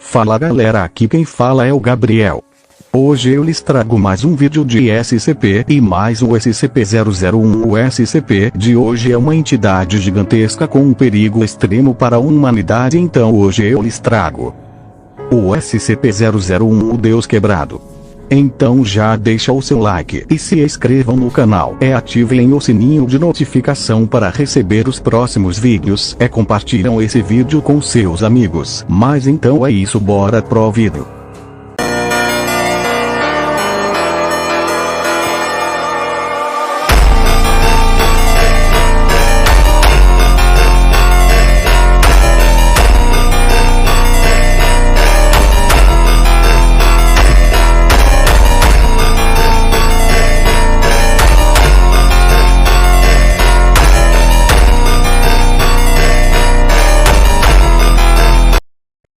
Fala galera, aqui quem fala é o Gabriel. Hoje eu lhes trago mais um vídeo de SCP e mais o SCP-001. O SCP de hoje é uma entidade gigantesca com um perigo extremo para a humanidade, então hoje eu lhes trago o SCP-001, o Deus Quebrado. Então já deixa o seu like e se inscrevam no canal e ativem o sininho de notificação para receber os próximos vídeos e compartilham esse vídeo com seus amigos. Mas então é isso, bora pro vídeo.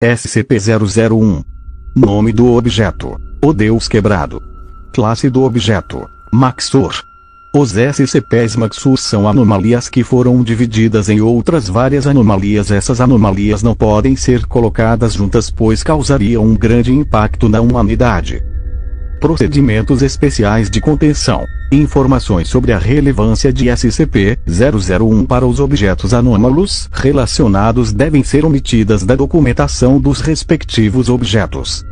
SCP-001. Nome do objeto: o Deus Quebrado. Classe do objeto: Maxor. Os SCPs Maxor são anomalias que foram divididas em outras várias anomalias. Essas anomalias não podem ser colocadas juntas pois causariam um grande impacto na humanidade. Procedimentos especiais de contenção. Informações sobre a relevância de SCP-001 para os objetos anômalos relacionados devem ser omitidas da documentação dos respectivos objetos.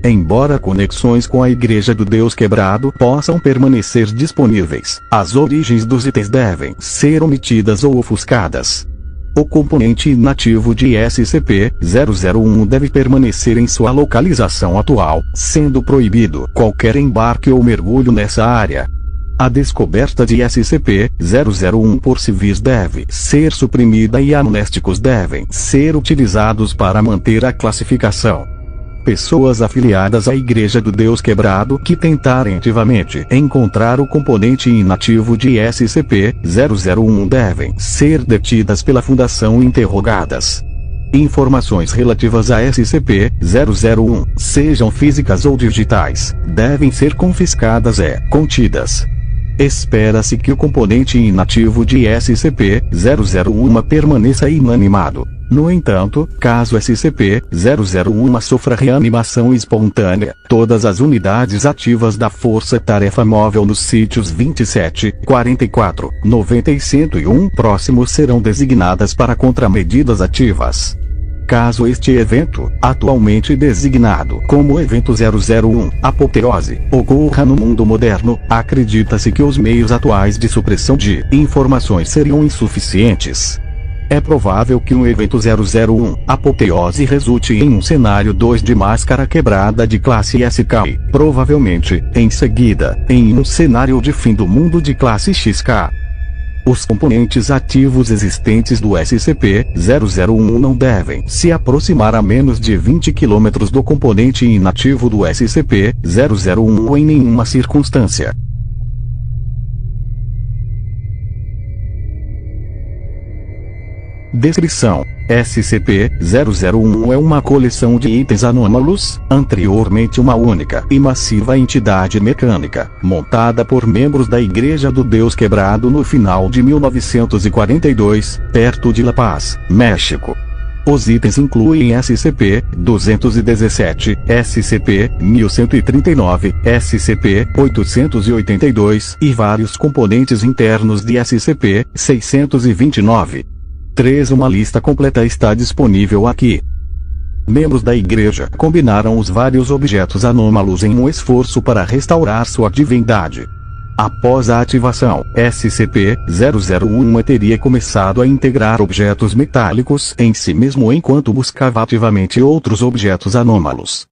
Embora conexões com a Igreja do Deus Quebrado possam permanecer disponíveis, as origens dos itens devem ser omitidas ou ofuscadas. O componente inativo de SCP-001 deve permanecer em sua localização atual, sendo proibido qualquer embarque ou mergulho nessa área. A descoberta de SCP-001 por civis deve ser suprimida e amnésticos devem ser utilizados para manter a classificação. Pessoas afiliadas à Igreja do Deus Quebrado que tentarem ativamente encontrar o componente inativo de SCP-001 devem ser detidas pela Fundação e interrogadas. Informações relativas a SCP-001, sejam físicas ou digitais, devem ser confiscadas e contidas. Espera-se que o componente inativo de SCP-001 permaneça inanimado. No entanto, caso SCP-001 sofra reanimação espontânea, todas as unidades ativas da Força Tarefa Móvel nos sítios 27, 44, 90 e 101 próximos serão designadas para contramedidas ativas. Caso este evento, atualmente designado como Evento 001, Apoteose, ocorra no mundo moderno, acredita-se que os meios atuais de supressão de informações seriam insuficientes. É provável que um Evento 001, Apoteose resulte em um cenário 2 de Máscara Quebrada de classe SK, provavelmente, em seguida, em um cenário de Fim do Mundo de classe XK. Os componentes ativos existentes do SCP-001 não devem se aproximar a menos de 20 km do componente inativo do SCP-001 em nenhuma circunstância. Descrição: SCP-001 é uma coleção de itens anômalos, anteriormente uma única e massiva entidade mecânica, montada por membros da Igreja do Deus Quebrado no final de 1942, perto de La Paz, México. Os itens incluem SCP-217, SCP-1139, SCP-882 e vários componentes internos de SCP-629. 3. Uma lista completa está disponível aqui. Membros da Igreja combinaram os vários objetos anômalos em um esforço para restaurar sua divindade. Após a ativação, SCP-001 teria começado a integrar objetos metálicos em si mesmo enquanto buscava ativamente outros objetos anômalos.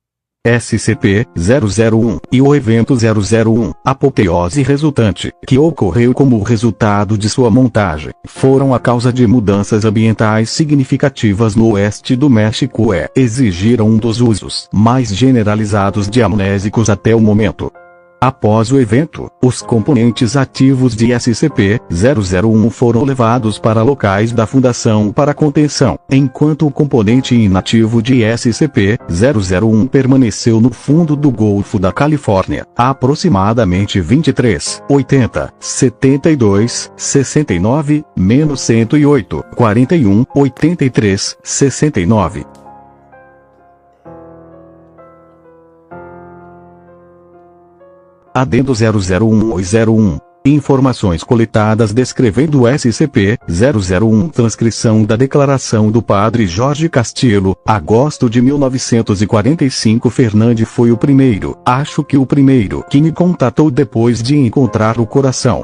SCP-001 e o Evento 001, Apoteose resultante, que ocorreu como resultado de sua montagem, foram a causa de mudanças ambientais significativas no oeste do México e exigiram um dos usos mais generalizados de amnésicos até o momento. Após o evento, os componentes ativos de SCP-001 foram levados para locais da Fundação para contenção, enquanto o componente inativo de SCP-001 permaneceu no fundo do Golfo da Califórnia, a aproximadamente 23, 80, 72, 69, -108, 41, 83, 69. Adendo 001 Informações coletadas descrevendo o SCP-001. Transcrição da declaração do Padre Jorge Castillo, agosto de 1945. Fernande foi o primeiro, acho que o primeiro, que me contatou depois de encontrar o coração.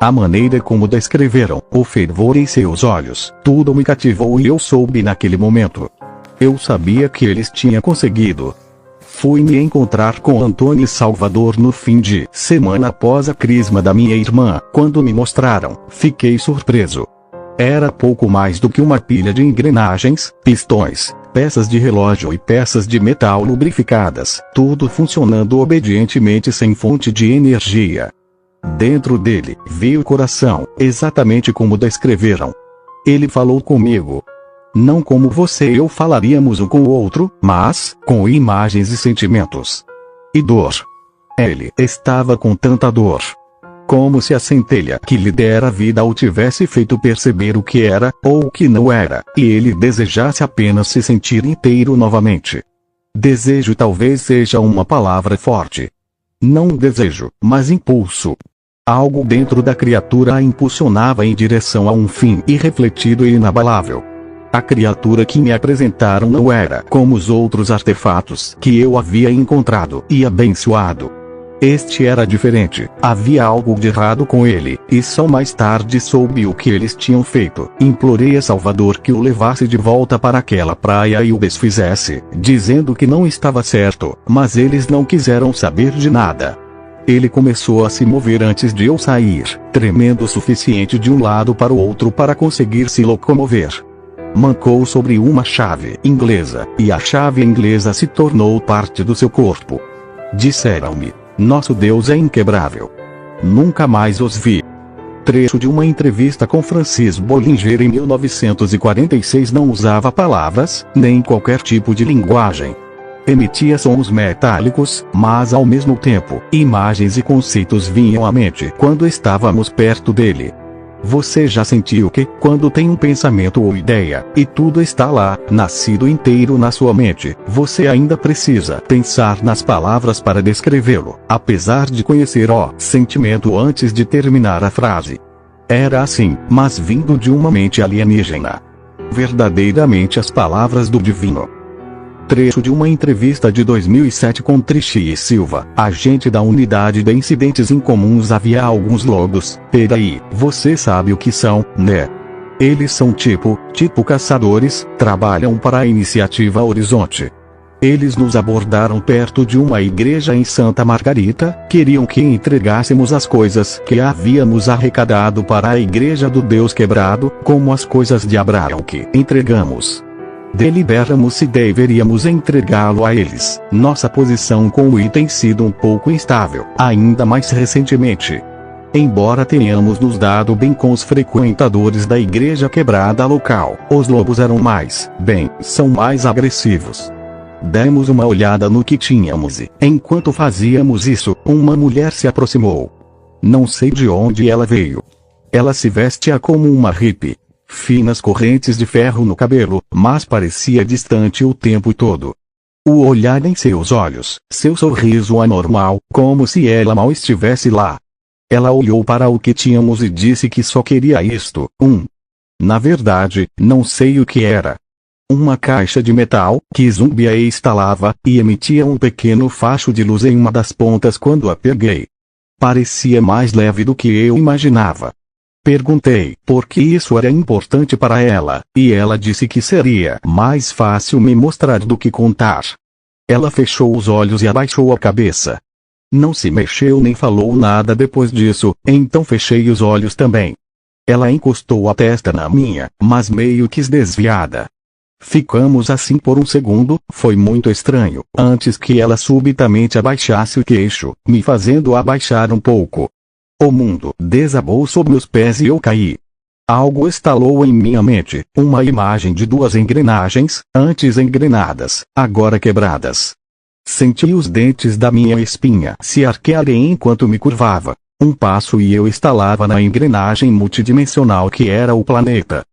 A maneira como descreveram, o fervor em seus olhos, tudo me cativou e eu soube naquele momento. Eu sabia que eles tinham conseguido. Fui me encontrar com Antônio Salvador no fim de semana após a crisma da minha irmã. Quando me mostraram, fiquei surpreso. Era pouco mais do que uma pilha de engrenagens, pistões, peças de relógio e peças de metal lubrificadas, tudo funcionando obedientemente sem fonte de energia. Dentro dele, vi o coração, exatamente como descreveram. Ele falou comigo. Não como você e eu falaríamos um com o outro, mas com imagens e sentimentos. E dor. Ele estava com tanta dor. Como se a centelha que lhe dera vida o tivesse feito perceber o que era, ou o que não era, e ele desejasse apenas se sentir inteiro novamente. Desejo talvez seja uma palavra forte. Não desejo, mas impulso. Algo dentro da criatura a impulsionava em direção a um fim irrefletido e inabalável. A criatura que me apresentaram não era como os outros artefatos que eu havia encontrado e abençoado. Este era diferente, havia algo de errado com ele, e só mais tarde soube o que eles tinham feito. Implorei a Salvador que o levasse de volta para aquela praia e o desfizesse, dizendo que não estava certo, mas eles não quiseram saber de nada. Ele começou a se mover antes de eu sair, tremendo o suficiente de um lado para o outro para conseguir se locomover. Mancou sobre uma chave inglesa, e a chave inglesa se tornou parte do seu corpo. Disseram-me: nosso Deus é inquebrável. Nunca mais os vi. Trecho de uma entrevista com Francis Bollinger em 1946. Não usava palavras, nem qualquer tipo de linguagem. Emitia sons metálicos, mas ao mesmo tempo, imagens e conceitos vinham à mente quando estávamos perto dele. Você já sentiu que, quando tem um pensamento ou ideia, e tudo está lá, nascido inteiro na sua mente, você ainda precisa pensar nas palavras para descrevê-lo, apesar de conhecer o sentimento antes de terminar a frase? Era assim, mas vindo de uma mente alienígena. Verdadeiramente as palavras do divino. Trecho de uma entrevista de 2007 com Trixie e Silva, agente da Unidade de Incidentes Incomuns. Havia alguns logos. Peraí, você sabe o que são, né? Eles são tipo caçadores, trabalham para a Iniciativa Horizonte. Eles nos abordaram perto de uma igreja em Santa Margarita, queriam que entregássemos as coisas que havíamos arrecadado para a Igreja do Deus Quebrado, como as coisas de Abraão que entregamos. Deliberamos se deveríamos entregá-lo a eles. Nossa posição com o item sido um pouco instável, ainda mais recentemente. Embora tenhamos nos dado bem com os frequentadores da igreja quebrada local, os lobos são mais agressivos. Demos uma olhada no que tínhamos e, enquanto fazíamos isso, uma mulher se aproximou. Não sei de onde ela veio. Ela se vestia como uma hippie. Finas correntes de ferro no cabelo, mas parecia distante o tempo todo. O olhar em seus olhos, seu sorriso anormal, como se ela mal estivesse lá. Ela olhou para o que tínhamos e disse que só queria isto. Na verdade, não sei o que era. Uma caixa de metal, que zumbia e estalava, e emitia um pequeno facho de luz em uma das pontas quando a peguei. Parecia mais leve do que eu imaginava. Perguntei por que isso era importante para ela, e ela disse que seria mais fácil me mostrar do que contar. Ela fechou os olhos e abaixou a cabeça. Não se mexeu nem falou nada depois disso, então fechei os olhos também. Ela encostou a testa na minha, mas meio que desviada. Ficamos assim por um segundo, foi muito estranho, antes que ela subitamente abaixasse o queixo, me fazendo abaixar um pouco. O mundo desabou sob meus pés e eu caí. Algo estalou em minha mente, uma imagem de duas engrenagens, antes engrenadas, agora quebradas. Senti os dentes da minha espinha se arquearem enquanto me curvava. Um passo e eu estalava na engrenagem multidimensional que era o planeta.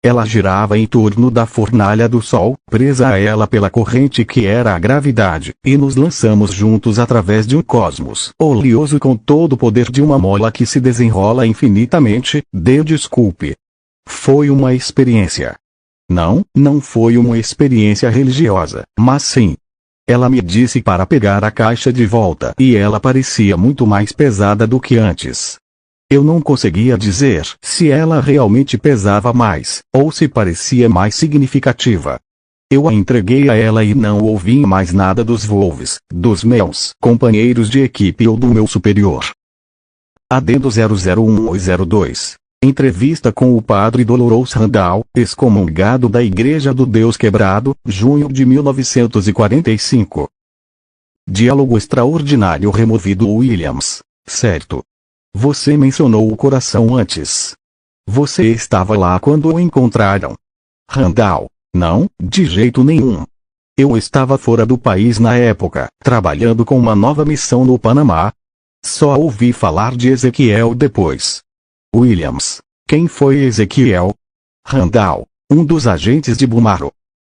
Ela girava em torno da fornalha do Sol, presa a ela pela corrente que era a gravidade, e nos lançamos juntos através de um cosmos oleoso com todo o poder de uma mola que se desenrola infinitamente. Desculpe. Foi uma experiência. Não foi uma experiência religiosa, mas sim. Ela me disse para pegar a caixa de volta e ela parecia muito mais pesada do que antes. Eu não conseguia dizer se ela realmente pesava mais, ou se parecia mais significativa. Eu a entreguei a ela e não ouvi mais nada dos Wolves, dos meus companheiros de equipe ou do meu superior. Adendo 001 ou 02. Entrevista com o padre Dolores Randall, excomungado da Igreja do Deus Quebrado, junho de 1945. Diálogo extraordinário removido Williams. Certo. Você mencionou o coração antes. Você estava lá quando o encontraram. Randall. Não, de jeito nenhum. Eu estava fora do país na época, trabalhando com uma nova missão no Panamá. Só ouvi falar de Ezequiel depois. Williams. Quem foi Ezequiel? Randall. Um dos agentes de Bumaro.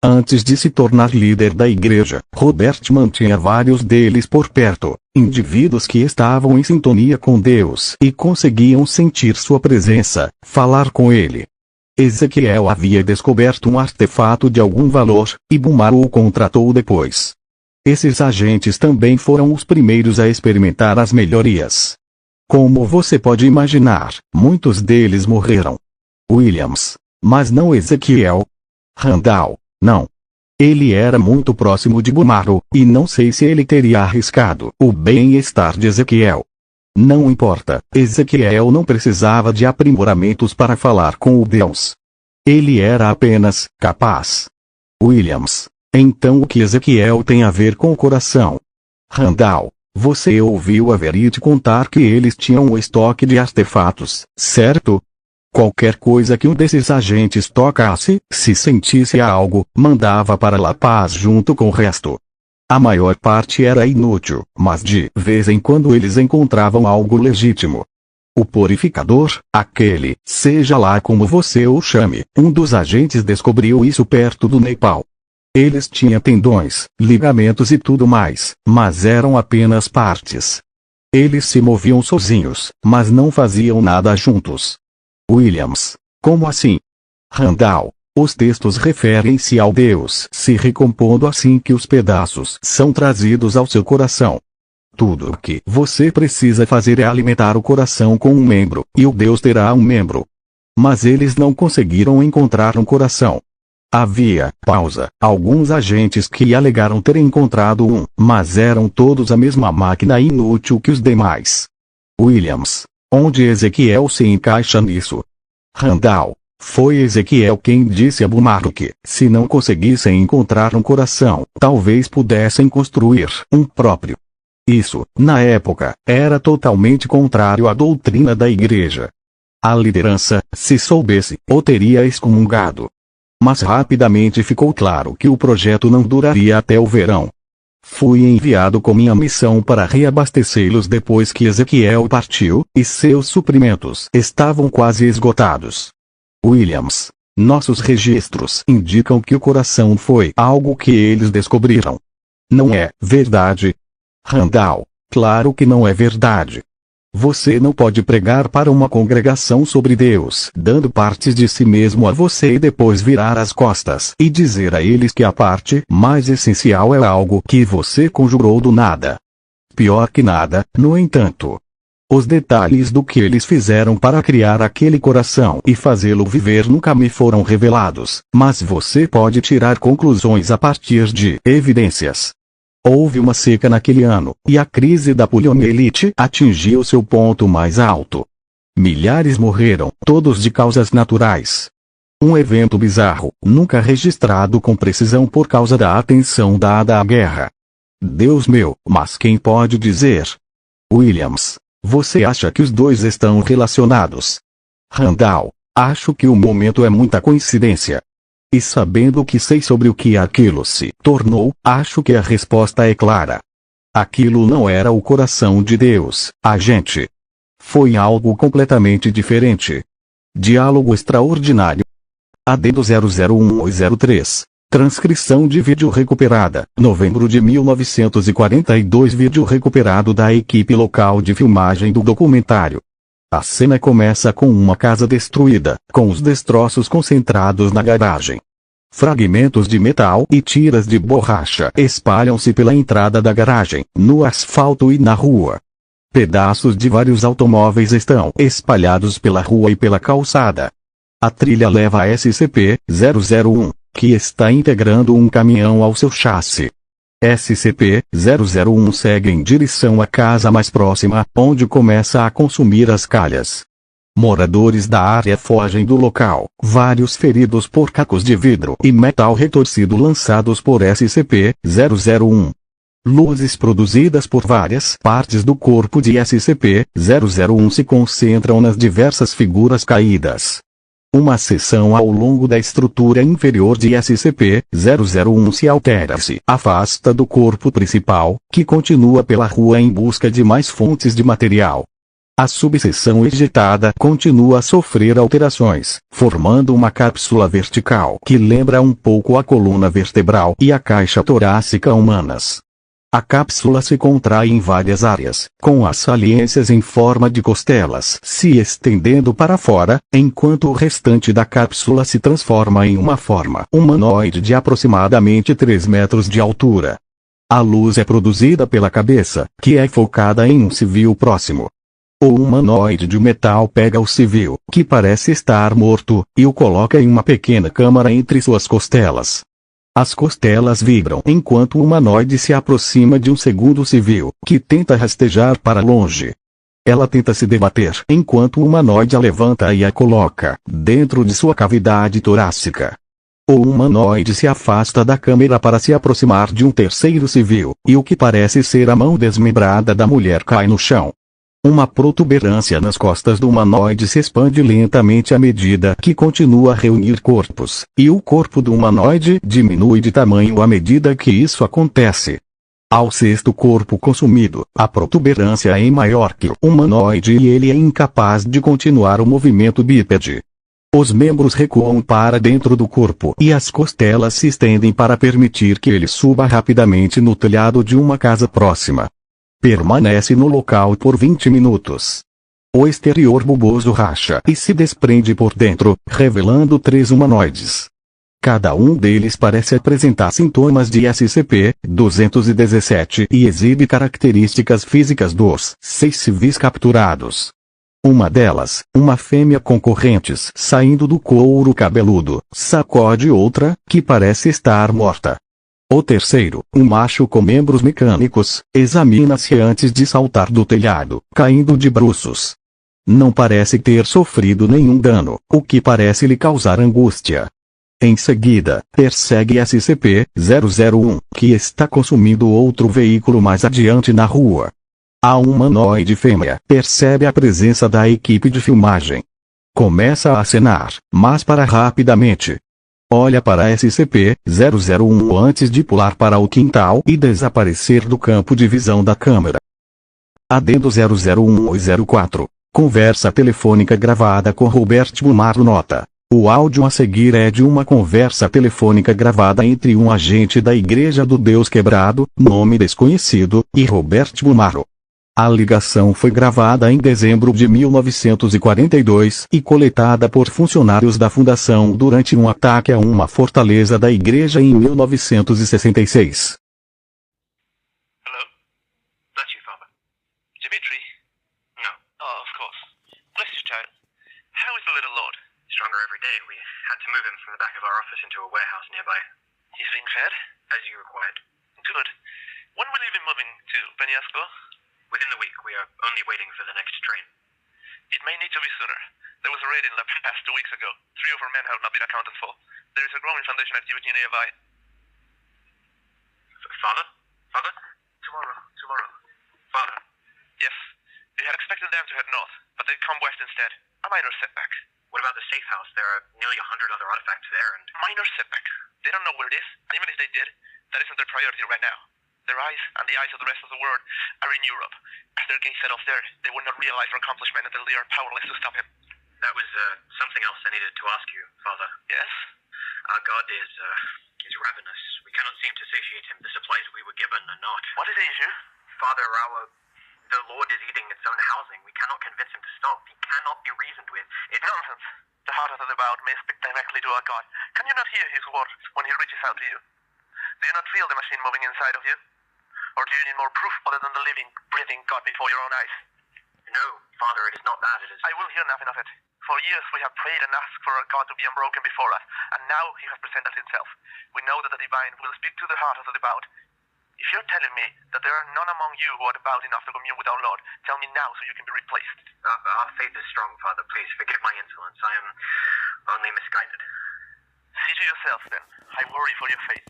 Antes de se tornar líder da igreja, Robert mantinha vários deles por perto, indivíduos que estavam em sintonia com Deus e conseguiam sentir sua presença, falar com ele. Ezequiel havia descoberto um artefato de algum valor, e Bumaro o contratou depois. Esses agentes também foram os primeiros a experimentar as melhorias. Como você pode imaginar, muitos deles morreram. Williams. Mas não Ezequiel. Randall. Não. Ele era muito próximo de Bumaro, e não sei se ele teria arriscado o bem-estar de Ezequiel. Não importa, Ezequiel não precisava de aprimoramentos para falar com o Deus. Ele era apenas capaz. Williams. Então o que Ezequiel tem a ver com o coração? Randall. Você ouviu a Verite contar que eles tinham um estoque de artefatos, certo? Qualquer coisa que um desses agentes tocasse, se sentisse algo, mandava para La Paz junto com o resto. A maior parte era inútil, mas de vez em quando eles encontravam algo legítimo. O purificador, aquele, seja lá como você o chame, um dos agentes descobriu isso perto do Nepal. Eles tinham tendões, ligamentos e tudo mais, mas eram apenas partes. Eles se moviam sozinhos, mas não faziam nada juntos. Williams. Como assim? Randall. Os textos referem-se ao Deus se recompondo assim que os pedaços são trazidos ao seu coração. Tudo o que você precisa fazer é alimentar o coração com um membro, e o Deus terá um membro. Mas eles não conseguiram encontrar um coração. Havia, alguns agentes que alegaram ter encontrado um, mas eram todos a mesma máquina inútil que os demais. Williams. Onde Ezequiel se encaixa nisso? Randall. Foi Ezequiel quem disse a Bumaro que, se não conseguissem encontrar um coração, talvez pudessem construir um próprio. Isso, na época, era totalmente contrário à doutrina da igreja. A liderança, se soubesse, o teria excomungado. Mas rapidamente ficou claro que o projeto não duraria até o verão. Fui enviado com minha missão para reabastecê-los depois que Ezequiel partiu, e seus suprimentos estavam quase esgotados. Williams. Nossos registros indicam que o coração foi algo que eles descobriram. Não é verdade? Randall. Claro que não é verdade. Você não pode pregar para uma congregação sobre Deus, dando partes de si mesmo a você e depois virar as costas e dizer a eles que a parte mais essencial é algo que você conjurou do nada. Pior que nada, no entanto. Os detalhes do que eles fizeram para criar aquele coração e fazê-lo viver nunca me foram revelados, mas você pode tirar conclusões a partir de evidências. Houve uma seca naquele ano, e a crise da poliomielite atingiu seu ponto mais alto. Milhares morreram, todos de causas naturais. Um evento bizarro, nunca registrado com precisão por causa da atenção dada à guerra. Deus meu, mas quem pode dizer? Williams. Você acha que os dois estão relacionados? Randall. Acho que o momento é muita coincidência. E sabendo o que sei sobre o que aquilo se tornou, acho que a resposta é clara. Aquilo não era o coração de Deus, agente. Foi algo completamente diferente. Diálogo extraordinário. Adendo 001803. Transcrição de vídeo recuperada. Novembro de 1942. Vídeo recuperado da equipe local de filmagem do documentário. A cena começa com uma casa destruída, com os destroços concentrados na garagem. Fragmentos de metal e tiras de borracha espalham-se pela entrada da garagem, no asfalto e na rua. Pedaços de vários automóveis estão espalhados pela rua e pela calçada. A trilha leva a SCP-001, que está integrando um caminhão ao seu chassi. SCP-001 segue em direção à casa mais próxima, onde começa a consumir as calhas. Moradores da área fogem do local, vários feridos por cacos de vidro e metal retorcido lançados por SCP-001. Luzes produzidas por várias partes do corpo de SCP-001 se concentram nas diversas figuras caídas. Uma seção ao longo da estrutura inferior de SCP-001 se altera-se, afasta do corpo principal, que continua pela rua em busca de mais fontes de material. A subseção ejetada continua a sofrer alterações, formando uma cápsula vertical que lembra um pouco a coluna vertebral e a caixa torácica humanas. A cápsula se contrai em várias áreas, com as saliências em forma de costelas se estendendo para fora, enquanto o restante da cápsula se transforma em uma forma humanoide de aproximadamente 3 metros de altura. A luz é produzida pela cabeça, que é focada em um civil próximo. O humanoide de metal pega o civil, que parece estar morto, e o coloca em uma pequena câmara entre suas costelas. As costelas vibram enquanto o humanoide se aproxima de um segundo civil, que tenta rastejar para longe. Ela tenta se debater enquanto o humanoide a levanta e a coloca dentro de sua cavidade torácica. O humanoide se afasta da câmera para se aproximar de um terceiro civil, e o que parece ser a mão desmembrada da mulher cai no chão. Uma protuberância nas costas do humanoide se expande lentamente à medida que continua a reunir corpos, e o corpo do humanoide diminui de tamanho à medida que isso acontece. Ao sexto corpo consumido, a protuberância é maior que o humanoide e ele é incapaz de continuar o movimento bípede. Os membros recuam para dentro do corpo e as costelas se estendem para permitir que ele suba rapidamente no telhado de uma casa próxima. Permanece no local por 20 minutos. O exterior bulboso racha e se desprende por dentro, revelando 3 humanoides. Cada um deles parece apresentar sintomas de SCP-217 e exibe características físicas dos 6 civis capturados. Uma delas, uma fêmea com correntes saindo do couro cabeludo, sacode outra, que parece estar morta. O terceiro, um macho com membros mecânicos, examina-se antes de saltar do telhado, caindo de bruços. Não parece ter sofrido nenhum dano, o que parece lhe causar angústia. Em seguida, persegue SCP-001, que está consumindo outro veículo mais adiante na rua. A humanoide fêmea percebe a presença da equipe de filmagem. Começa a acenar, mas para rapidamente. Olha para SCP-001 antes de pular para o quintal e desaparecer do campo de visão da câmera. Adendo 00104. Conversa telefônica gravada com Robert Bumaro. Nota: o áudio a seguir é de uma conversa telefônica gravada entre um agente da Igreja do Deus Quebrado, nome desconhecido, e Robert Bumaro. A ligação foi gravada em dezembro de 1942 e coletada por funcionários da fundação durante um ataque a uma fortaleza da igreja em 1966. Hello? That's you, Father. Dimitri? No. Oh, of course. Bless you, child. How is the little lord? Stronger every day. We had to move him from the back of our office into a warehouse nearby. He's being fed? As you required. Good. When will he be moving to Penhasco? Within the week. We are only waiting for the next train. It may need to be sooner. There was a raid in La Paz 2 weeks ago. 3 of our men have not been accounted for. There is a growing Foundation activity nearby. Father? Father? Tomorrow. Father? Yes. We had expected them to head north, but they've come west instead. A minor setback. What about the safe house? There are nearly 100 other artifacts there and... Minor setback. They don't know where it is, and even if they did, that isn't their priority right now. Their eyes, and the eyes of the rest of the world, are in Europe. As their gaze settles there, they will not realize their accomplishment until they are powerless to stop him. That was, something else I needed to ask you, Father. Yes? Our God is ravenous. We cannot seem to satiate him. The supplies we were given are not. What is the issue? Father, the Lord is eating its own housing. We cannot convince him to stop. He cannot be reasoned with. It's nonsense. The heart of the devout may speak directly to our God. Can you not hear his words when he reaches out to you? Do you not feel the machine moving inside of you? Or do you need more proof other than the living, breathing God before your own eyes? No, Father, it is not that. It is... I will hear nothing of it. For years we have prayed and asked for our God to be unbroken before us, and now he has presented himself. We know that the divine will speak to the heart of the devout. If you're telling me that there are none among you who are devout enough to commune with our Lord, tell me now so you can be replaced. Our faith is strong, Father. Please forgive my insolence. I am only misguided. See to yourself, then. I worry for your faith.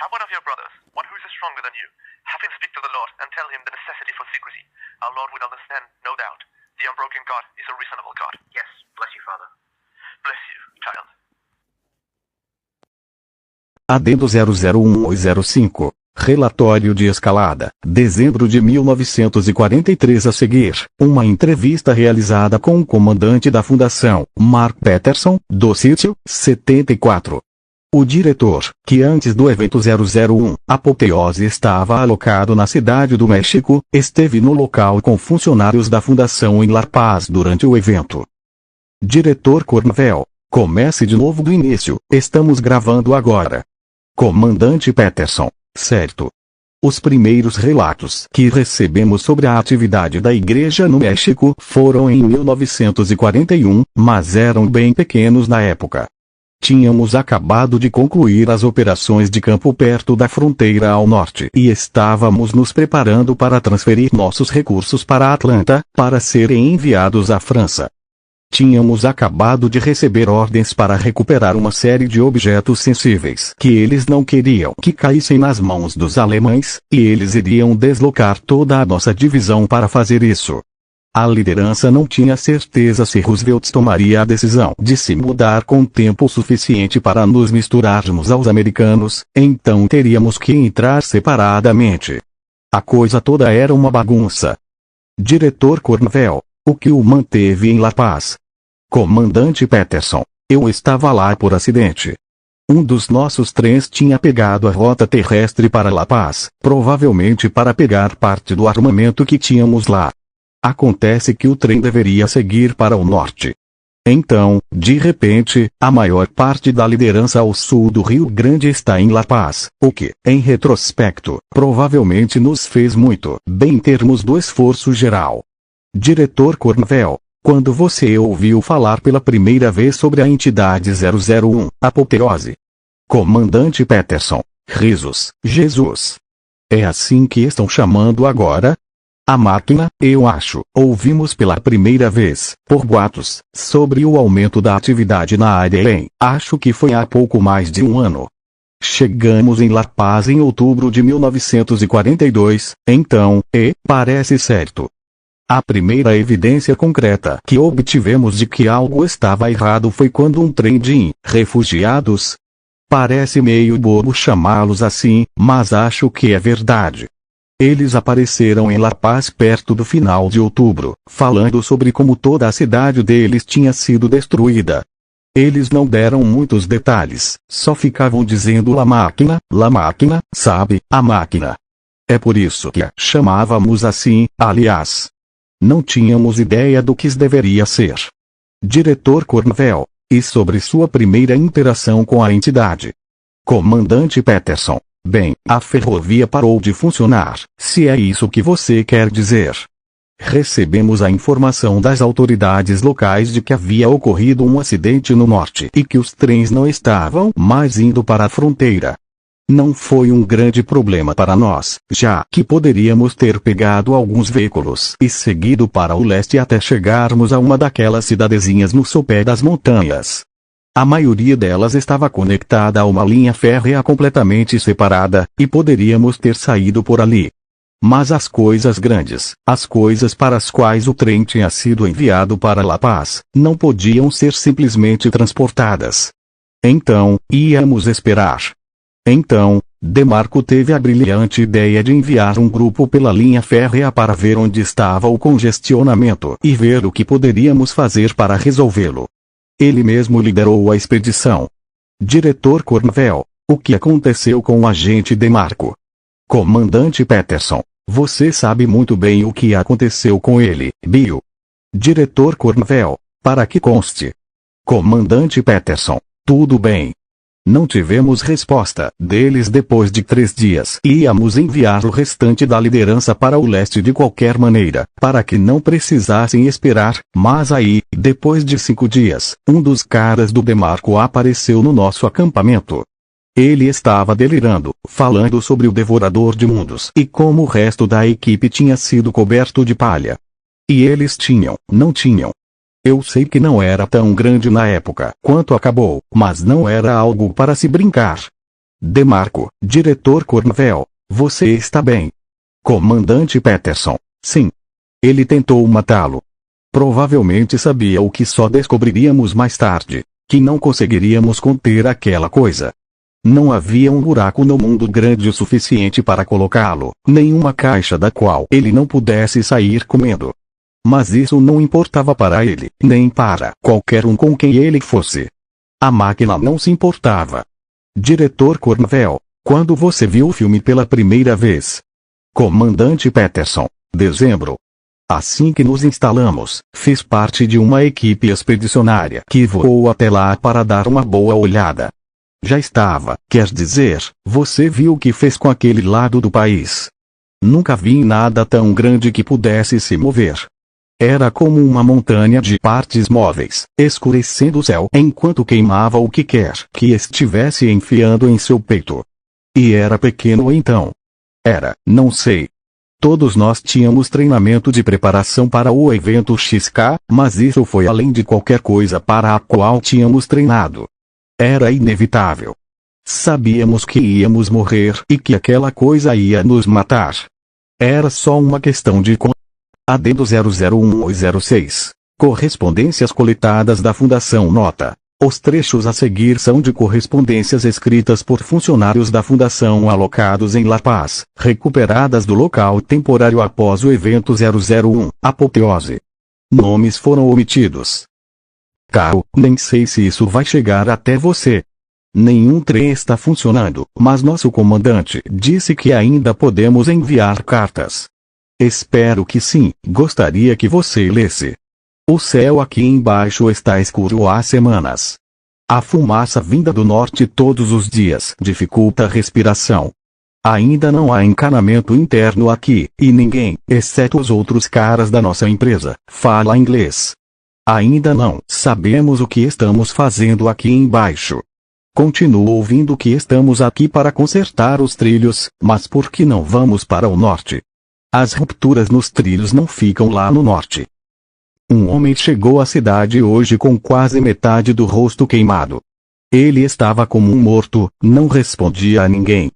Have one of your brothers, one who is stronger than you. Have him speak to the Lord and tell him the necessity for secrecy. Our Lord will understand, no doubt. The unbroken God is a reasonable God. Yes, bless you, Father. Bless you, child. Adendo 00105. Relatório de escalada, dezembro de 1943. A seguir, uma entrevista realizada com o comandante da fundação, Mark Peterson, do sítio 74. O diretor, que antes do evento 001, Apoteose estava alocado na cidade do México, esteve no local com funcionários da fundação em La Paz durante o evento. Diretor Cornwell, comece de novo do início, estamos gravando agora. Comandante Peterson. Certo. Os primeiros relatos que recebemos sobre a atividade da igreja no México foram em 1941, mas eram bem pequenos na época. Tínhamos acabado de concluir as operações de campo perto da fronteira ao norte e estávamos nos preparando para transferir nossos recursos para Atlanta, para serem enviados à França. Tínhamos acabado de receber ordens para recuperar uma série de objetos sensíveis que eles não queriam que caíssem nas mãos dos alemães, e eles iriam deslocar toda a nossa divisão para fazer isso. A liderança não tinha certeza se Roosevelt tomaria a decisão de se mudar com tempo suficiente para nos misturarmos aos americanos, então teríamos que entrar separadamente. A coisa toda era uma bagunça. Diretor Cornwell, o que o manteve em La Paz? Comandante Peterson, eu estava lá por acidente. Um dos nossos trens tinha pegado a rota terrestre para La Paz, provavelmente para pegar parte do armamento que tínhamos lá. Acontece que o trem deveria seguir para o norte. Então, de repente, a maior parte da liderança ao sul do Rio Grande está em La Paz, o que, em retrospecto, provavelmente nos fez muito bem em termos do esforço geral. Diretor Cornwell, quando você ouviu falar pela primeira vez sobre a entidade 001, Apoteose? Comandante Peterson, risos, Jesus. É assim que estão chamando agora? A máquina, eu acho, ouvimos pela primeira vez, por boatos, sobre o aumento da atividade na área acho que foi há pouco mais de um ano. Chegamos em La Paz em outubro de 1942, então, parece certo. A primeira evidência concreta que obtivemos de que algo estava errado foi quando um trem de refugiados. Parece meio bobo chamá-los assim, mas acho que é verdade. Eles apareceram em La Paz perto do final de outubro, falando sobre como toda a cidade deles tinha sido destruída. Eles não deram muitos detalhes, só ficavam dizendo la máquina, sabe, a máquina. É por isso que a chamávamos assim, aliás. Não tínhamos ideia do que deveria ser. Diretor Cornwell, e sobre sua primeira interação com a entidade? Comandante Peterson, bem, a ferrovia parou de funcionar, se é isso que você quer dizer. Recebemos a informação das autoridades locais de que havia ocorrido um acidente no norte e que os trens não estavam mais indo para a fronteira. Não foi um grande problema para nós, já que poderíamos ter pegado alguns veículos e seguido para o leste até chegarmos a uma daquelas cidadezinhas no sopé das montanhas. A maioria delas estava conectada a uma linha férrea completamente separada, e poderíamos ter saído por ali. Mas as coisas grandes, as coisas para as quais o trem tinha sido enviado para La Paz, não podiam ser simplesmente transportadas. Então, íamos esperar. Então, Demarco teve a brilhante ideia de enviar um grupo pela linha férrea para ver onde estava o congestionamento e ver o que poderíamos fazer para resolvê-lo. Ele mesmo liderou a expedição. Diretor Cornwell, o que aconteceu com o agente Demarco? Comandante Peterson, você sabe muito bem o que aconteceu com ele, Bill. Diretor Cornwell, para que conste. Comandante Peterson, tudo bem. Não tivemos resposta deles depois de 3 dias. Íamos enviar o restante da liderança para o leste de qualquer maneira, para que não precisassem esperar, mas aí, depois de 5 dias, um dos caras do Demarco apareceu no nosso acampamento. Ele estava delirando, falando sobre o Devorador de Mundos e como o resto da equipe tinha sido coberto de palha. E eles não tinham. Eu sei que não era tão grande na época quanto acabou, mas não era algo para se brincar. Demarco, Diretor Cornwell, você está bem? Comandante Peterson, sim. Ele tentou matá-lo. Provavelmente sabia o que só descobriríamos mais tarde, que não conseguiríamos conter aquela coisa. Não havia um buraco no mundo grande o suficiente para colocá-lo, nenhuma caixa da qual ele não pudesse sair comendo. Mas isso não importava para ele, nem para qualquer um com quem ele fosse. A máquina não se importava. Diretor Cornwell, quando você viu o filme pela primeira vez? Comandante Peterson, dezembro. Assim que nos instalamos, fiz parte de uma equipe expedicionária que voou até lá para dar uma boa olhada. Já estava, quer dizer, você viu o que fez com aquele lado do país. Nunca vi nada tão grande que pudesse se mover. Era como uma montanha de partes móveis, escurecendo o céu enquanto queimava o que quer que estivesse enfiando em seu peito. E era pequeno então. Era, não sei. Todos nós tínhamos treinamento de preparação para o evento XK, mas isso foi além de qualquer coisa para a qual tínhamos treinado. Era inevitável. Sabíamos que íamos morrer e que aquela coisa ia nos matar. Era só uma questão de Adendo 001 ou 06. Correspondências coletadas da Fundação Nota. Os trechos a seguir são de correspondências escritas por funcionários da Fundação alocados em La Paz, recuperadas do local temporário após o evento 001, Apoteose. Nomes foram omitidos. Caro, nem sei se isso vai chegar até você. Nenhum trem está funcionando, mas nosso comandante disse que ainda podemos enviar cartas. Espero que sim, gostaria que você lesse. O céu aqui embaixo está escuro há semanas. A fumaça vinda do norte todos os dias dificulta a respiração. Ainda não há encanamento interno aqui, e ninguém, exceto os outros caras da nossa empresa, fala inglês. Ainda não sabemos o que estamos fazendo aqui embaixo. Continuo ouvindo que estamos aqui para consertar os trilhos, mas por que não vamos para o norte? As rupturas nos trilhos não ficam lá no norte. Um homem chegou à cidade hoje com quase metade do rosto queimado. Ele estava como um morto, não respondia a ninguém.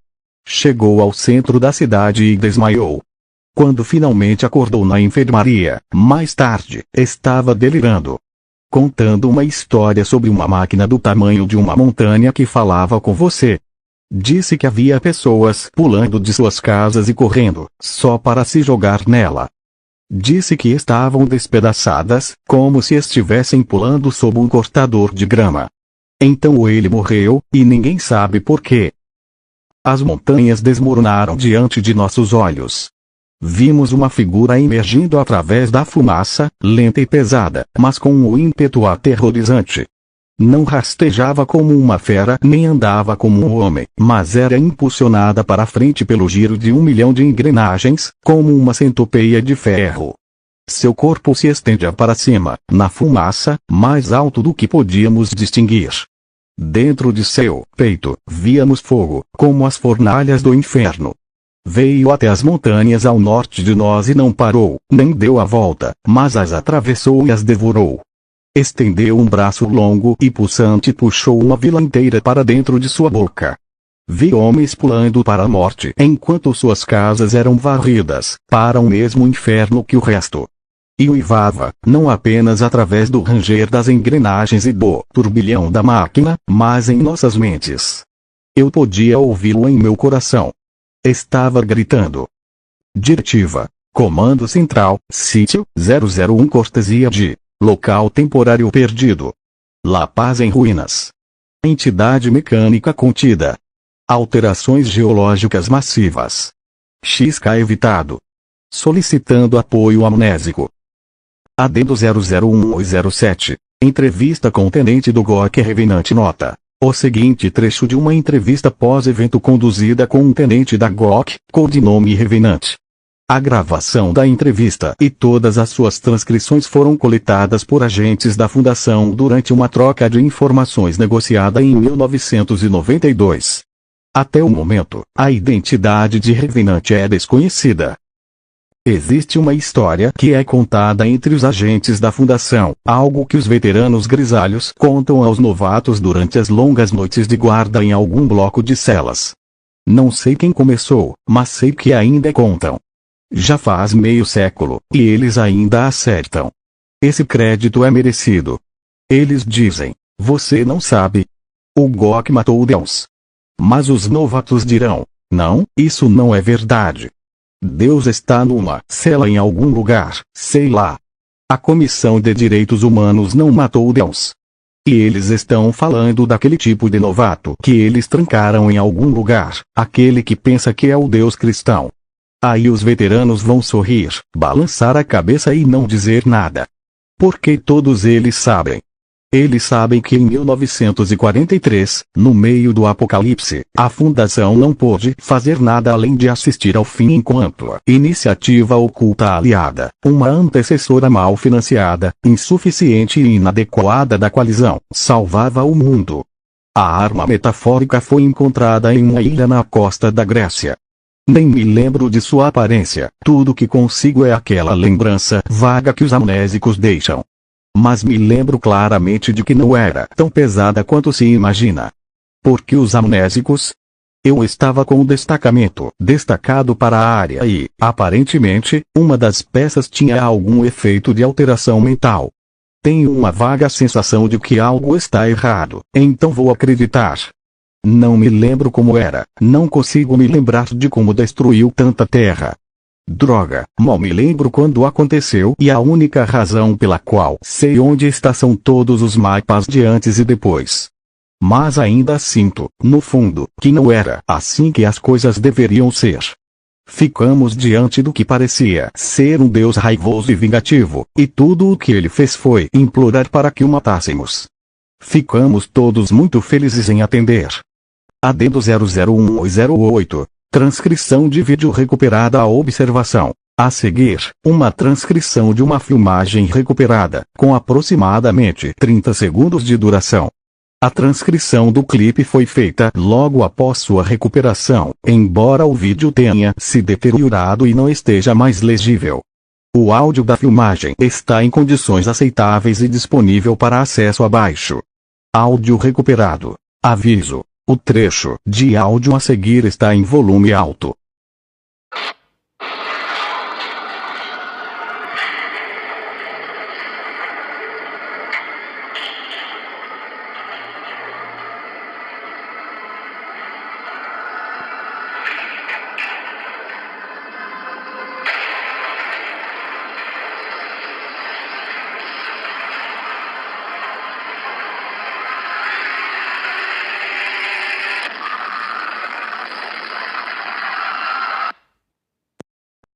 Chegou ao centro da cidade e desmaiou. Quando finalmente acordou na enfermaria, mais tarde, estava delirando. Contando uma história sobre uma máquina do tamanho de uma montanha que falava com você. Disse que havia pessoas pulando de suas casas e correndo, só para se jogar nela. Disse que estavam despedaçadas, como se estivessem pulando sob um cortador de grama. Então ele morreu, e ninguém sabe por quê. As montanhas desmoronaram diante de nossos olhos. Vimos uma figura emergindo através da fumaça, lenta e pesada, mas com um ímpeto aterrorizante. Não rastejava como uma fera nem andava como um homem, mas era impulsionada para frente pelo giro de 1 milhão de engrenagens, como uma centopeia de ferro. Seu corpo se estendia para cima, na fumaça, mais alto do que podíamos distinguir. Dentro de seu peito, víamos fogo, como as fornalhas do inferno. Veio até as montanhas ao norte de nós e não parou, nem deu a volta, mas as atravessou e as devorou. Estendeu um braço longo e pulsante e puxou uma vila inteira para dentro de sua boca. Vi homens pulando para a morte enquanto suas casas eram varridas para o mesmo inferno que o resto. E uivava, não apenas através do ranger das engrenagens e do turbilhão da máquina, mas em nossas mentes. Eu podia ouvi-lo em meu coração. Estava gritando. Diretiva. Comando Central, Sítio 001, cortesia de local temporário perdido. La Paz em ruínas. Entidade mecânica contida. Alterações geológicas massivas. XK evitado. Solicitando apoio amnésico. Adendo 00107. Entrevista com o tenente do GOC Revenant nota. O seguinte trecho de uma entrevista pós-evento conduzida com um tenente da GOC, codinome Revenant. A gravação da entrevista e todas as suas transcrições foram coletadas por agentes da Fundação durante uma troca de informações negociada em 1992. Até o momento, a identidade de Revenant é desconhecida. Existe uma história que é contada entre os agentes da Fundação, algo que os veteranos grisalhos contam aos novatos durante as longas noites de guarda em algum bloco de celas. Não sei quem começou, mas sei que ainda contam. Já faz meio século, e eles ainda acertam. Esse crédito é merecido. Eles dizem, você não sabe. O GOC matou Deus. Mas os novatos dirão, não, isso não é verdade. Deus está numa cela em algum lugar, sei lá. A Comissão de Direitos Humanos não matou Deus. E eles estão falando daquele tipo de novato que eles trancaram em algum lugar, aquele que pensa que é o Deus cristão. Aí os veteranos vão sorrir, balançar a cabeça e não dizer nada. Porque todos eles sabem. Eles sabem que em 1943, no meio do apocalipse, a Fundação não pôde fazer nada além de assistir ao fim enquanto a iniciativa oculta aliada, uma antecessora mal financiada, insuficiente e inadequada da coalizão, salvava o mundo. A arma metafórica foi encontrada em uma ilha na costa da Grécia. Nem me lembro de sua aparência, tudo que consigo é aquela lembrança vaga que os amnésicos deixam. Mas me lembro claramente de que não era tão pesada quanto se imagina. Porque os amnésicos? Eu estava com o destacamento destacado para a área e, aparentemente, uma das peças tinha algum efeito de alteração mental. Tenho uma vaga sensação de que algo está errado, então vou acreditar. Não me lembro como era, não consigo me lembrar de como destruiu tanta terra. Droga, mal me lembro quando aconteceu e a única razão pela qual sei onde está são todos os mapas de antes e depois. Mas ainda sinto, no fundo, que não era assim que as coisas deveriam ser. Ficamos diante do que parecia ser um Deus raivoso e vingativo, e tudo o que ele fez foi implorar para que o matássemos. Ficamos todos muito felizes em atender. Adendo 00108. Transcrição de vídeo recuperada à observação. A seguir, uma transcrição de uma filmagem recuperada, com aproximadamente 30 segundos de duração. A transcrição do clipe foi feita logo após sua recuperação, embora o vídeo tenha se deteriorado e não esteja mais legível. O áudio da filmagem está em condições aceitáveis e disponível para acesso abaixo. Áudio recuperado. Aviso. O trecho de áudio a seguir está em volume alto.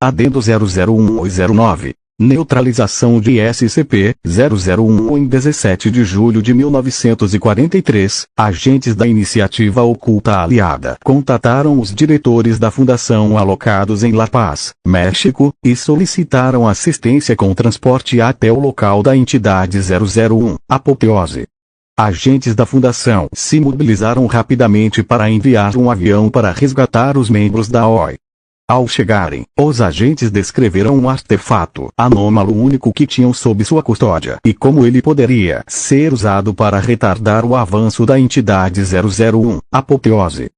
Adendo 00109. Neutralização de SCP-001 em 17 de julho de 1943, agentes da Iniciativa Oculta Aliada contataram os diretores da Fundação alocados em La Paz, México, e solicitaram assistência com transporte até o local da entidade 001, Apoteose. Agentes da Fundação se mobilizaram rapidamente para enviar um avião para resgatar os membros da OI. Ao chegarem, os agentes descreveram um artefato anômalo único que tinham sob sua custódia e como ele poderia ser usado para retardar o avanço da entidade 001, Apoteose.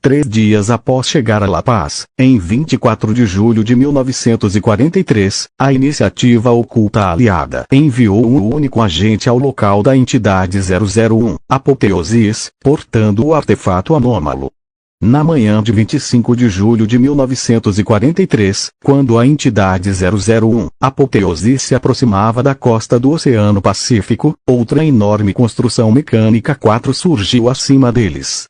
3 dias após chegar a La Paz, em 24 de julho de 1943, a iniciativa oculta aliada enviou um único agente ao local da entidade 001, Apoteosis, portando o artefato anômalo. Na manhã de 25 de julho de 1943, quando a entidade 001, Apoteosis, se aproximava da costa do Oceano Pacífico, outra enorme construção mecânica 4 surgiu acima deles.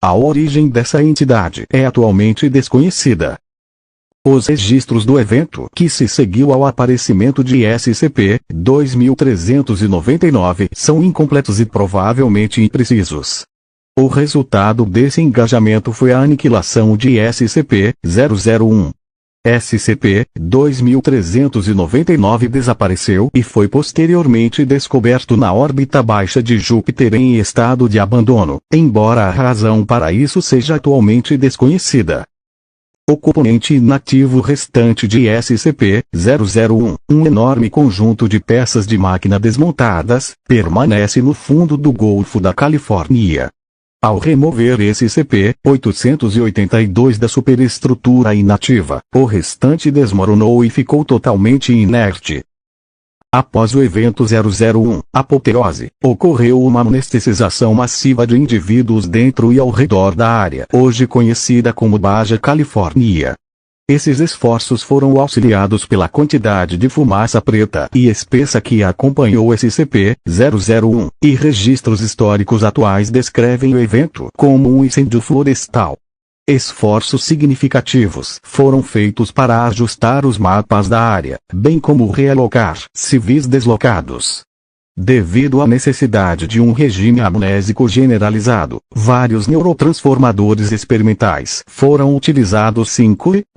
A origem dessa entidade é atualmente desconhecida. Os registros do evento que se seguiu ao aparecimento de SCP-2399 são incompletos e provavelmente imprecisos. O resultado desse engajamento foi a aniquilação de SCP-001. SCP-2399 desapareceu e foi posteriormente descoberto na órbita baixa de Júpiter em estado de abandono, embora a razão para isso seja atualmente desconhecida. O componente inativo restante de SCP-001, um enorme conjunto de peças de máquina desmontadas, permanece no fundo do Golfo da Califórnia. Ao remover SCP-882 da superestrutura inativa, o restante desmoronou e ficou totalmente inerte. Após o evento 001, Apoteose, ocorreu uma anestesização massiva de indivíduos dentro e ao redor da área hoje conhecida como Baja Califórnia. Esses esforços foram auxiliados pela quantidade de fumaça preta e espessa que acompanhou SCP-001, e registros históricos atuais descrevem o evento como um incêndio florestal. Esforços significativos foram feitos para ajustar os mapas da área, bem como realocar civis deslocados. Devido à necessidade de um regime amnésico generalizado, vários neurotransformadores experimentais foram utilizados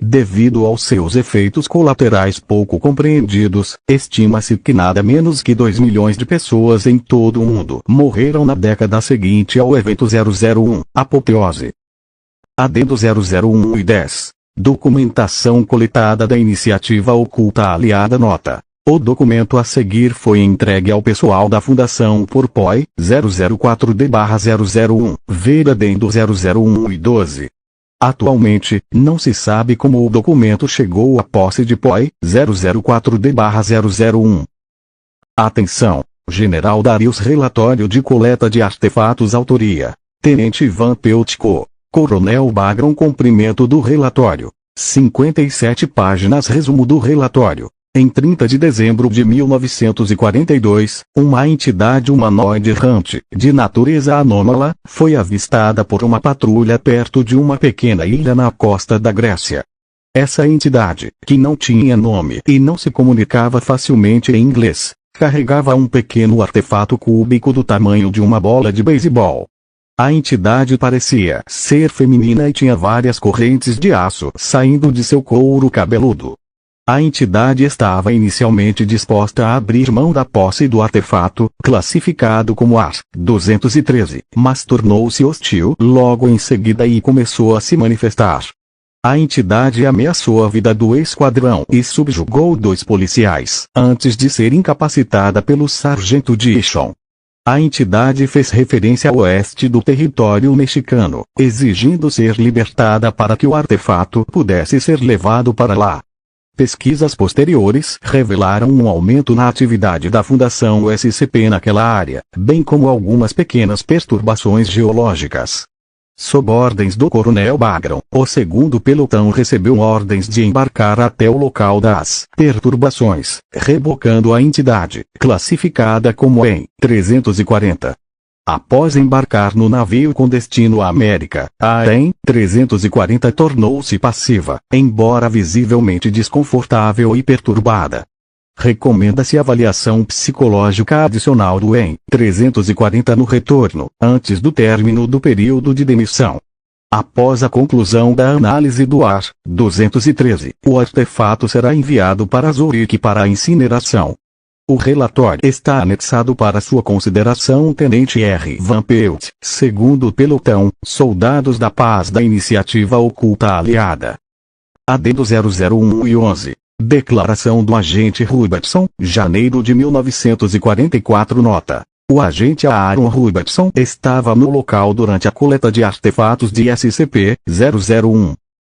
devido aos seus efeitos colaterais pouco compreendidos, estima-se que nada menos que 2 milhões de pessoas em todo o mundo morreram na década seguinte ao evento 001, Apoteose. Adendo 001 e 10. Documentação coletada da iniciativa oculta aliada. Nota: o documento a seguir foi entregue ao pessoal da Fundação por POI 004D/001, ver Adendo 001 e 12. Atualmente, não se sabe como o documento chegou à posse de POI 004D/001. Atenção! General Darius. Relatório de coleta de artefatos. Autoria: Tenente Ivan Peutko. Coronel Bagron. Cumprimento do relatório: 57 páginas. Resumo do relatório. Em 30 de dezembro de 1942, uma entidade humanoide errante, de natureza anômala, foi avistada por uma patrulha perto de uma pequena ilha na costa da Grécia. Essa entidade, que não tinha nome e não se comunicava facilmente em inglês, carregava um pequeno artefato cúbico do tamanho de uma bola de beisebol. A entidade parecia ser feminina e tinha várias correntes de aço saindo de seu couro cabeludo. A entidade estava inicialmente disposta a abrir mão da posse do artefato, classificado como AR-213, mas tornou-se hostil logo em seguida e começou a se manifestar. A entidade ameaçou a vida do esquadrão e subjugou 2 policiais, antes de ser incapacitada pelo sargento Dishon. A entidade fez referência ao oeste do território mexicano, exigindo ser libertada para que o artefato pudesse ser levado para lá. Pesquisas posteriores revelaram um aumento na atividade da Fundação SCP naquela área, bem como algumas pequenas perturbações geológicas. Sob ordens do Coronel Bagron, o segundo pelotão recebeu ordens de embarcar até o local das perturbações, rebocando a entidade, classificada como EN 340. Após embarcar no navio com destino à América, a EN 340 tornou-se passiva, embora visivelmente desconfortável e perturbada. Recomenda-se avaliação psicológica adicional do EN 340 no retorno, antes do término do período de demissão. Após a conclusão da análise do AR-213, o artefato será enviado para Zurique para a incineração. O relatório está anexado para sua consideração. Tenente R. Van Pelt, segundo pelotão, soldados da paz da iniciativa oculta aliada. Adendo 001 e 11. Declaração do agente Robertson, janeiro de 1944. Nota: O agente Aaron Robertson estava no local durante a coleta de artefatos de SCP-001.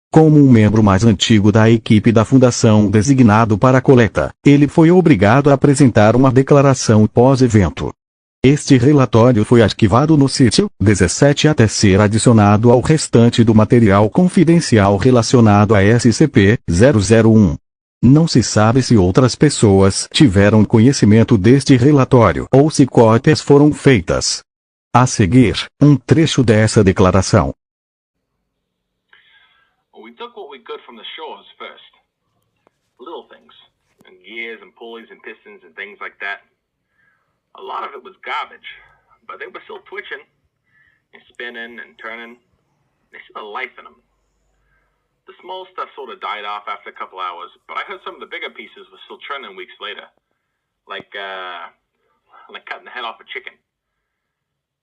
Como um membro mais antigo da equipe da Fundação designado para a coleta, ele foi obrigado a apresentar uma declaração pós-evento. Este relatório foi arquivado no sítio 17 até ser adicionado ao restante do material confidencial relacionado a SCP-001. Não se sabe se outras pessoas tiveram conhecimento deste relatório ou se cópias foram feitas. A seguir, um trecho dessa declaração. We took what we could from the shores first. Little things, and gears and pulleys and pistons and things like that. A lot of it was garbage, but they were still twitching and spinning and turning. They still had life in them. The small stuff sort of died off after a couple hours, but I heard some of the bigger pieces were still churning weeks later. Like cutting the head off a chicken.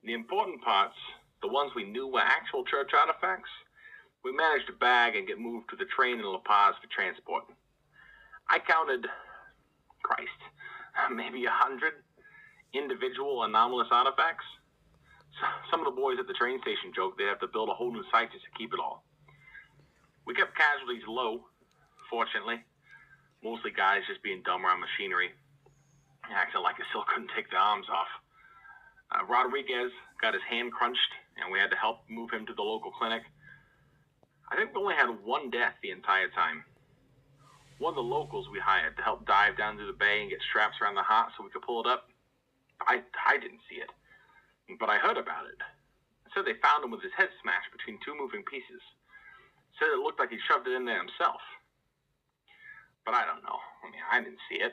The important parts, the ones we knew were actual church artifacts, we managed to bag and get moved to the train in La Paz for transport. I counted, maybe 100 individual anomalous artifacts. Some of the boys at the train station joked they'd have to build a whole new site just to keep it all. We kept casualties low, fortunately. Mostly guys just being dumb around machinery, acting like they still couldn't take their arms off. Rodriguez got his hand crunched, and we had to help move him to the local clinic. I think we only had one death the entire time. One of the locals we hired to help dive down through the bay and get straps around the heart so we could pull it up. I didn't see it, but I heard about it. Said they found him with his head smashed between two moving pieces. Said it looked like he shoved it in there himself. But I don't know. I mean, I didn't see it.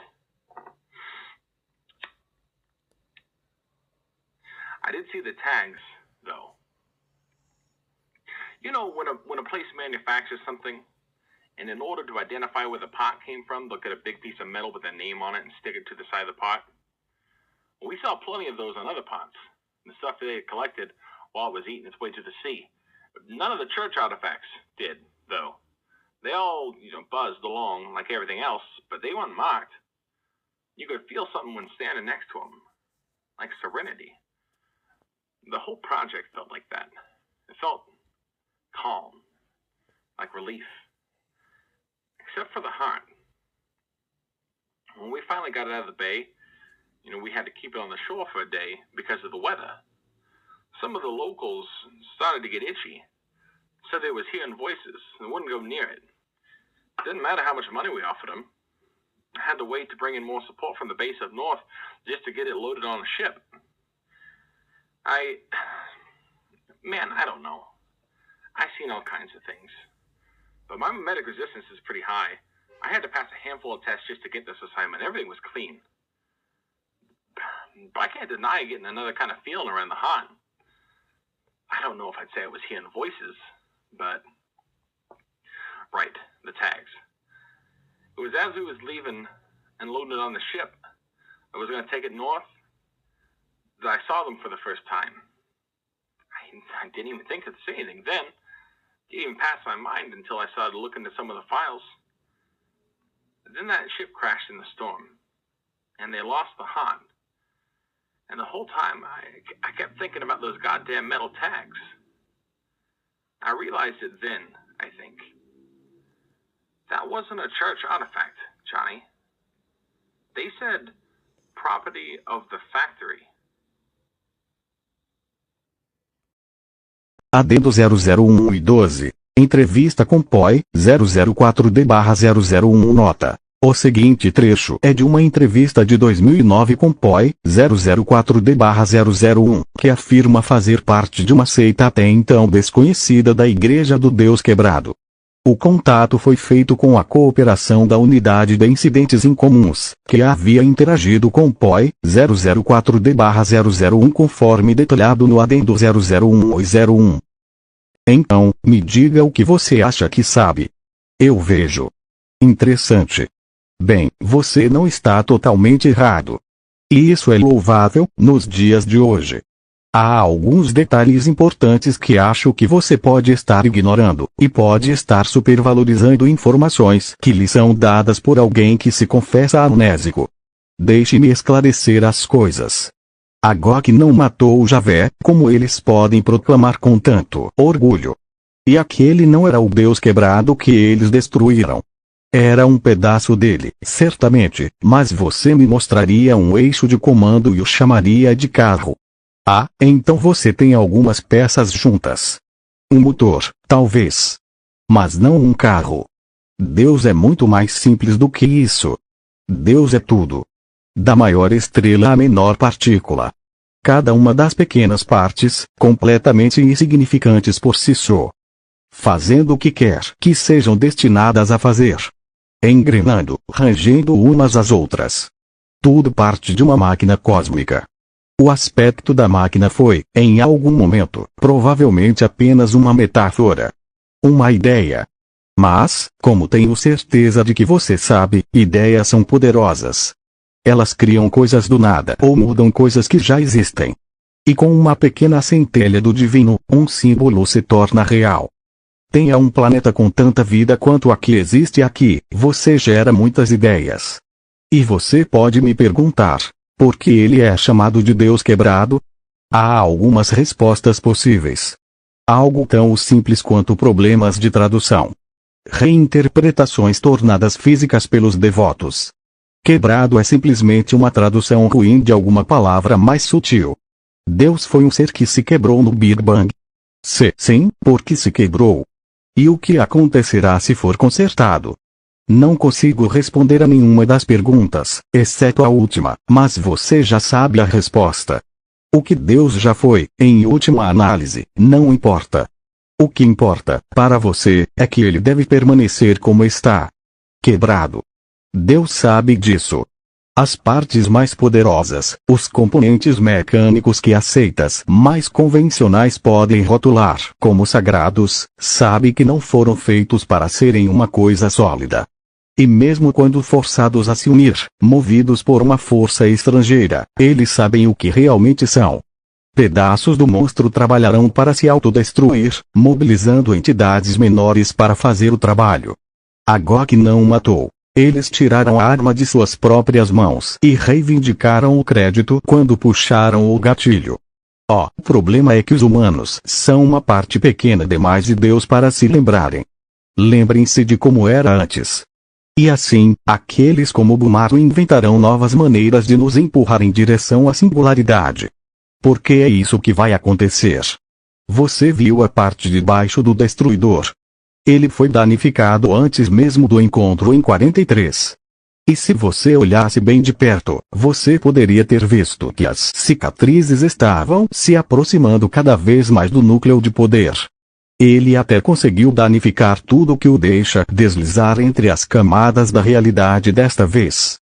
I did see the tags, though. You know, when a place manufactures something, and in order to identify where the part came from, they'll get a big piece of metal with their name on it and stick it to the side of the part. Well, we saw plenty of those on other parts. The stuff that they had collected while it was eating its way to the sea. None of the church artifacts did, though. They all, buzzed along like everything else, but they weren't marked. You could feel something when standing next to them, like serenity. The whole project felt like that. It felt calm, like relief. Except for the heart. When we finally got it out of the bay, we had to keep it on the shore for a day because of the weather. Some of the locals started to get itchy. Said they was hearing voices and wouldn't go near it. Didn't matter how much money we offered them. I had to wait to bring in more support from the base up north just to get it loaded on a ship. I don't know. I've seen all kinds of things. But my memetic resistance is pretty high. I had to pass a handful of tests just to get this assignment. Everything was clean. But I can't deny getting another kind of feeling around the heart. I don't know if I'd say I was hearing voices, but... Right, the tags. It was as we was leaving and loading it on the ship, I was going to take it north, that I saw them for the first time. I didn't even think to say anything then. It didn't even pass my mind until I started looking at some of the files. Then that ship crashed in the storm, and they lost the heart. And the whole time, I kept thinking about those goddamn metal tags. I realized it then, I think. That wasn't a church artifact, Johnny. They said property of the factory. Adendo 001 e 12. Entrevista com POI 004D/001 nota. O seguinte trecho é de uma entrevista de 2009 com POI 004D/001, que afirma fazer parte de uma seita até então desconhecida da Igreja do Deus Quebrado. O contato foi feito com a cooperação da Unidade de Incidentes Incomuns, que havia interagido com POI 004D/001 conforme detalhado no adendo 001 e 01. Então, me diga o que você acha que sabe. Eu vejo. Interessante. Bem, você não está totalmente errado. E isso é louvável, nos dias de hoje. Há alguns detalhes importantes que acho que você pode estar ignorando, e pode estar supervalorizando informações que lhe são dadas por alguém que se confessa amnésico. Deixe-me esclarecer as coisas. Agog não matou Javé, como eles podem proclamar com tanto orgulho. E aquele não era o Deus quebrado que eles destruíram. Era um pedaço dele, certamente, mas você me mostraria um eixo de comando e o chamaria de carro. Ah, então você tem algumas peças juntas. Um motor, talvez. Mas não um carro. Deus é muito mais simples do que isso. Deus é tudo. Da maior estrela à menor partícula. Cada uma das pequenas partes, completamente insignificantes por si só. Fazendo o que quer que sejam destinadas a fazer. Engrenando, rangendo umas às outras. Tudo parte de uma máquina cósmica. O aspecto da máquina foi, em algum momento, provavelmente apenas uma metáfora. Uma ideia. Mas, como tenho certeza de que você sabe, ideias são poderosas. Elas criam coisas do nada ou mudam coisas que já existem. E com uma pequena centelha do divino, um símbolo se torna real. Tenha um planeta com tanta vida quanto a que existe aqui, você gera muitas ideias. E você pode me perguntar, por que ele é chamado de Deus quebrado? Há algumas respostas possíveis. Algo tão simples quanto problemas de tradução. Reinterpretações tornadas físicas pelos devotos. Quebrado é simplesmente uma tradução ruim de alguma palavra mais sutil. Deus foi um ser que se quebrou no Big Bang. Sim, porque se quebrou. E o que acontecerá se for consertado? Não consigo responder a nenhuma das perguntas, exceto a última, mas você já sabe a resposta. O que Deus já foi, em última análise, não importa. O que importa, para você, é que ele deve permanecer como está. Quebrado. Deus sabe disso. As partes mais poderosas, os componentes mecânicos que aceitas mais convencionais podem rotular como sagrados, sabe que não foram feitos para serem uma coisa sólida. E mesmo quando forçados a se unir, movidos por uma força estrangeira, eles sabem o que realmente são. Pedaços do monstro trabalharão para se autodestruir, mobilizando entidades menores para fazer o trabalho. Agog não matou. Eles tiraram a arma de suas próprias mãos e reivindicaram o crédito quando puxaram o gatilho. O problema é que os humanos são uma parte pequena demais de Deus para se lembrarem. Lembrem-se de como era antes. E assim, aqueles como Bumaru inventarão novas maneiras de nos empurrar em direção à singularidade. Porque é isso que vai acontecer. Você viu a parte de baixo do destruidor. Ele foi danificado antes mesmo do encontro em 43. E se você olhasse bem de perto, você poderia ter visto que as cicatrizes estavam se aproximando cada vez mais do núcleo de poder. Ele até conseguiu danificar tudo que o deixa deslizar entre as camadas da realidade desta vez.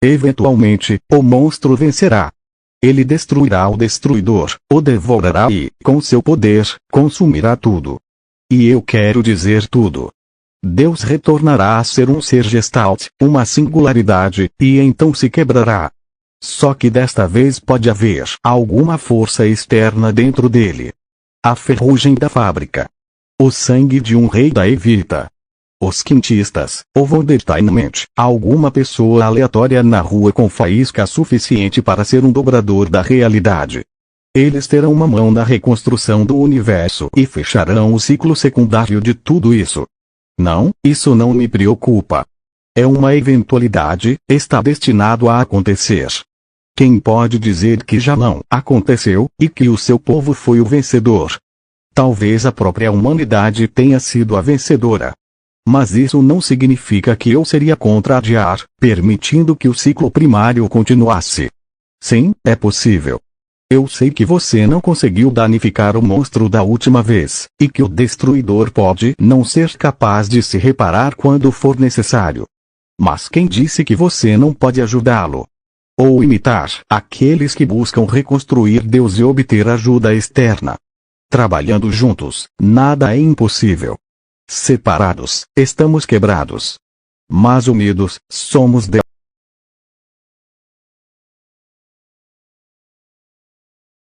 Eventualmente, o monstro vencerá. Ele destruirá o destruidor, o devorará e, com seu poder, consumirá tudo. E eu quero dizer tudo. Deus retornará a ser um ser gestalt, uma singularidade, e então se quebrará. Só que desta vez pode haver alguma força externa dentro dele. A ferrugem da fábrica. O sangue de um rei da Evita. Os quintistas, ou Vondertainment, alguma pessoa aleatória na rua com faísca suficiente para ser um dobrador da realidade. Eles terão uma mão na reconstrução do universo e fecharão o ciclo secundário de tudo isso. Não, isso não me preocupa. É uma eventualidade, está destinado a acontecer. Quem pode dizer que já não aconteceu, e que o seu povo foi o vencedor? Talvez a própria humanidade tenha sido a vencedora. Mas isso não significa que eu seria contra adiar, permitindo que o ciclo primário continuasse. Sim, é possível. Eu sei que você não conseguiu danificar o monstro da última vez, e que o destruidor pode não ser capaz de se reparar quando for necessário. Mas quem disse que você não pode ajudá-lo? Ou imitar aqueles que buscam reconstruir Deus e obter ajuda externa? Trabalhando juntos, nada é impossível. Separados, estamos quebrados. Mas unidos, somos Deus.